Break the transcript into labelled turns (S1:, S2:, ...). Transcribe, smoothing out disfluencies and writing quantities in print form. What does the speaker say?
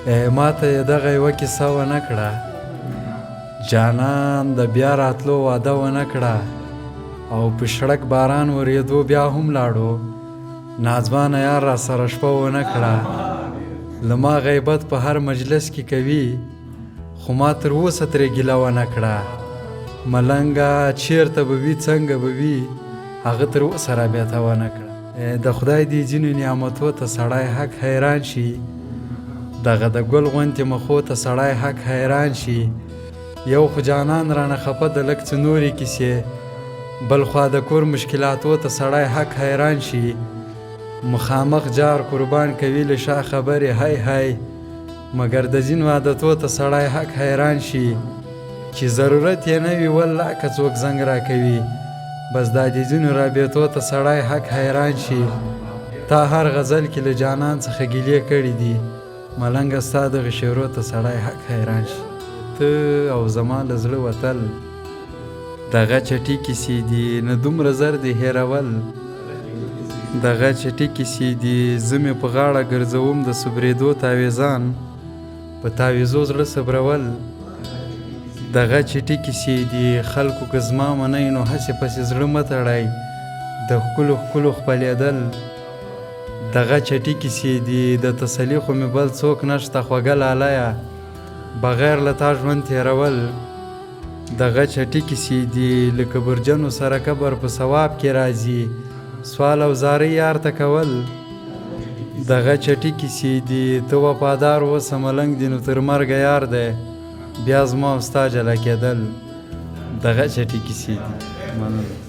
S1: ما ته یې دغه یوه کیسه ونه کړه، جانان د بیا راتلو واده ونه کړه، او په شړک باران ورېدو بیا هم لاړو، ناځوانه یار را سره شپه ونه کړه، له ما غیبت په هر مجلس کې کوي، خو ما تر اوسه ترې ګیله ونه کړه، ملنګه چیرته به وي څنګه به وي، هغه تر اوسه رابطه ونه کړه. د خدای دې ځینو نعمتو ته سړی حق حیران شي، دغه د ګل غوندې مخو ته سړی حق حیران شي، یو خو جانان رانه خفه د لږ څه نورې کیسې، بل خوا د کور مشکلاتو ته سړی حق حیران شي، مخامخ جار قربان کوي له شا خبرې هی هی، مګر د ځینو عادتو ته سړی حق حیران شي، چې ضرورت یې نه وي والله که څوک زنګ راکوي، بس دا د ځینو رابطو ته سړی حق حیران شي. تا هر غزل کې له جانان څخه ګیلې کړي دي، ملنګه ستا دغه شعرو ته سړی حق حیران شي. ته او زما له زړه وتل دغه چټي کیسې دي، نه دومره زر دې هېرول، دغه چټي کیسې دي، زه مې په غاړه ګرځوم د صبرېدو تاویزان، په تاویزو زړه صبرول، دغه چټي کیسې دي، خلکو که زما منئ نو هسې پسې زړه مه تړئ، د ښکلو ښکلو خپلېدل، دغه چټي کیسې دي، د تسلي خو مې بل څوک نشته خوږه لالیه، بغیر له تا ژوند تېرول، دغه چټي کیسې دي، له کبرجنو سره کبر په ثواب کې راځي، سوال او زارۍ یار ته کول، دغه چټي کیسې دي، ته وفادار اوسه ملنګ دې نو تر مرګه یار دی، بیا زما او ستا جلا کېدل، دغه چټي کیسې دي. مننه.